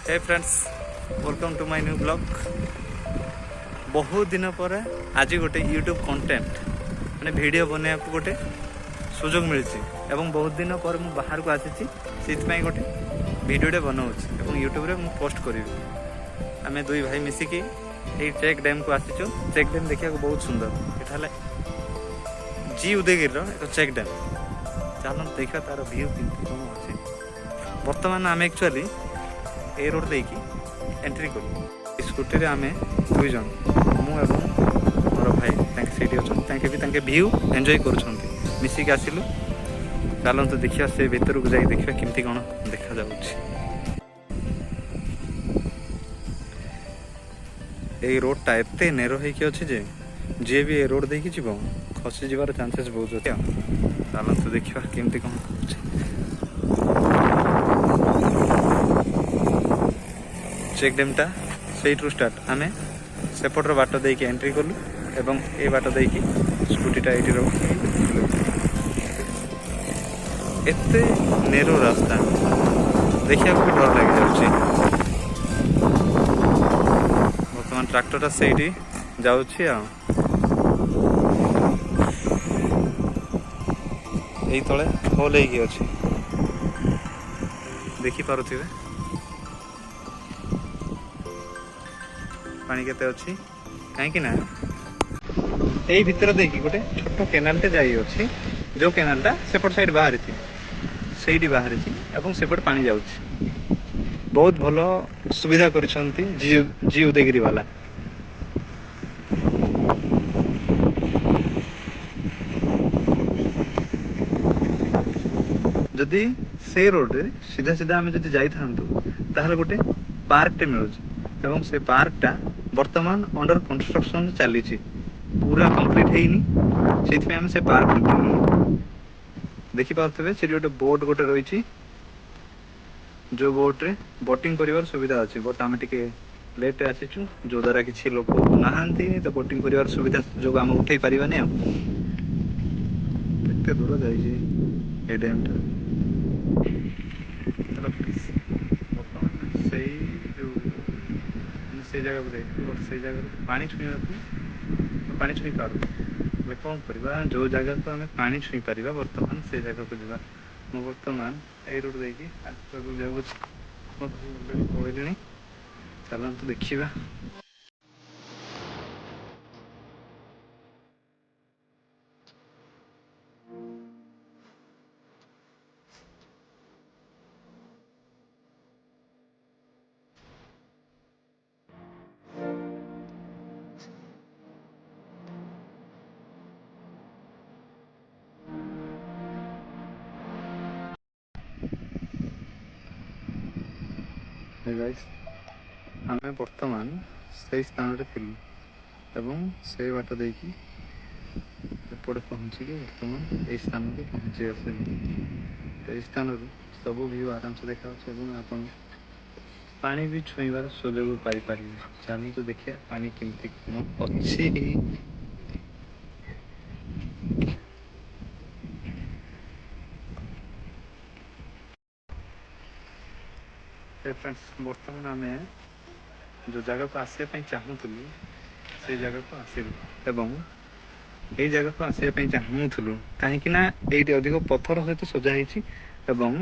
Hey friends, welcome to my new blog. बहुत दिन पर आज गोटे यूट्यूब कंटेंट माने वीडियो बनने को गोटे सुजोग मिली एवं बहुत दिन पर मु बाहर को आसी से गोटे वीडियोटे बनाऊँ यूट्यूब रे मु पोस्ट करी। आम दुई भाई मिसिकी ये चेक डैम को आसीचु। चेक डैम देखा बहुत सुंदर। ये जी उदयगिरी एक चेक डैम। चलो देखा तार व्यू कौन अच्छे। बर्तमान आम एक्चुअली ए रोड देकी एंट्री करूँ। स्कूटी आम दुई जन मु मोर भाई सीटी अच्छा भी व्यू एंजॉय कर मिसिक आसिलु। चलते देखिए से भीतर को जाए देखिए केमती कौन देखा जाउछि। ये रोडटा एते नेरो होइकी अछि जे जे भी ए रोड देखि जीव खसी जीवार चांसेस बहुत अछि। चलते देखिए केमती कौन होछि। चेक डैमटा से स्टार्ट आम सेपटर बाट देकी एंट्री कलु एवं ए बाट देकी स्कूटीटा ये एते नेरो रास्ता देखा भी डर लग जाउछि। बर्तमान ट्रैक्टरटा से जाउछि एई तळे होल हेकी अछि देखि पारुथिबे पानी केते अछि। कहीं ना यही भितर देखी गोटे छोट केनालटे जाई अछि जो केनालटा सेपट साइड बाहर थी ସେଇଠି ବାହାରିଛି ଏବଂ ସେପଟେ ପାଣି ଯାଉଛି। ବହୁତ ଭଲ ସୁବିଧା କରିଛନ୍ତି ଜି ଉଦୟଗିରି ବାଲା। ଯଦି ସେ ରୋଡରେ ସିଧା ସିଧା ଆମେ ଯଦି ଯାଇଥାନ୍ତୁ ତାହେଲେ ଗୋଟେ ପାର୍କଟେ ମିଳୁଛି ଏବଂ ସେ ପାର୍କଟା ବର୍ତ୍ତମାନ ଅଣ୍ଡର କନଷ୍ଟ୍ରକ୍ସନ ଚାଲିଛି, ପୁରା କମ୍ପ୍ଲିଟ ହେଇନି। ସେଇଥିପାଇଁ ଆମେ ସେ ପାର୍କ ଦେଖିପାରୁଥିବେ ସେଠି ଗୋଟେ ବୋଟ୍ ଗୋଟେ ରହିଛି जो बोट्रे बोटिंग कर सुविधा अच्छी। बट आम टे लेट आसीचु जो द्वारा किसी लोक नहांती तो बोटिंग कर सुविधा जो आम उठे पारानी। केते दूर जाइए डैमटा से जगह को देखिए से जगह पानी छुआ पानी छुई पार कौन करवा जो जगह को आम पानी छुई पार बर्तमान से जगह को जावा। ମୁଁ ବର୍ତ୍ତମାନ ଏଇ ରୋଡ଼ ଦେଇକି ଆଗକୁ ଯାଉଛି। ମୋ ଭାଇ ଅଲରେଡ଼ି ପଳେଇଲେଣି। ଚାଲନ୍ତୁ ଦେଖିବା। गाइस आमे वर्तमान से स्थान थिलु एवं से बाट देकी एपटे पहुँचिकी वर्तमान ये स्थान को पहुँची आस स्थान सब व्यू आराम से देखा आप पानी भी छुईबार सुजोग पारे। चलते तो देखिए पानी केमती कौन अच्छी। फ्रेंड्स बर्तमान आम जो जगह को आसपा चाहूँ से जगह को आसलु एवं ये जगह को आसपा चाहूलु कहीं ये अधिक पत्थर सहित सजा एवं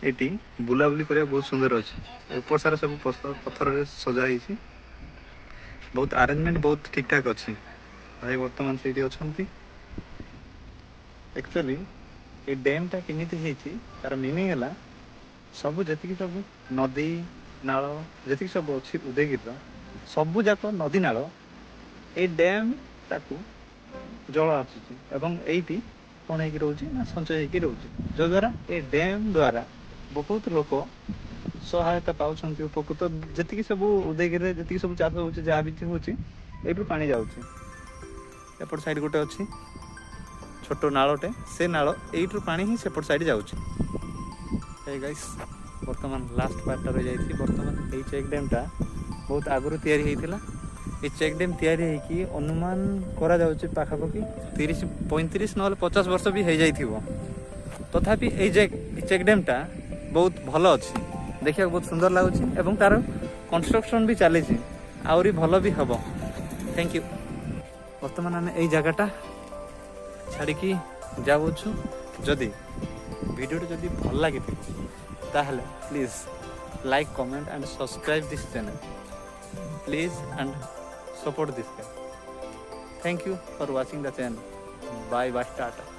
ये बुलाबुली करने बहुत सुंदर अच्छे। ऊपर सारा सब पत्थर सजा बहुत अरेंजमेंट बहुत ठीक ठाक अच्छी। भाई बर्तमान से अच्छा एक्चुअली ये डैमटा केमी तार मिनिंग है सबू जी सब नदी नाल जी सब अच्छी उदयगिरी सबू जाक नदी नाल ये डैम ताकू जल आसूची एवं ये कौन हो रोचे ना संचय हो रोचे जो द्वारा ये डैम द्वारा बहुत लोक सहायता पाँच उपकृत जी सब उदयगिरी जी सब चाष हो जहाँ भी हो पानी जाऊँगी। एपट साइड गोटे अच्छी छोट नालटे से नाल यू पानी ही सेपट साइड जाऊँगी। गाइस बर्तमान लास्ट पार्ट रही जाइए। बर्तमान ये चेक डैमटा बहुत आगुरी तैयारी होता। ये चेक डैम तैयारी होगी अनुमान करा जाउछि पाखापाखि 30-35 ना 50 वर्ष भी हो जाइथिबो। तथापि ये चेक डैमटा बहुत भल अच्छी ଦେଖିବାକୁ ବହୁତ ସୁନ୍ଦର ଲାଗୁଛି ଏବଂ ତାର କନଷ୍ଟ୍ରକ୍ସନ୍ ବି ଚାଲିଛି, ଆହୁରି ଭଲ ବି ହେବ। Thank you. ବର୍ତ୍ତମାନ ଆମେ ଏଇ ଜାଗାଟା ଛାଡ଼ିକି ଯାଉଛୁ। ଯଦି ଭିଡ଼ିଓଟି ଯଦି ଭଲ ଲାଗିଥିବ ତାହେଲେ please like, comment and subscribe this channel please and support this channel. Thank you for watching the channel. Bye bye, Tata.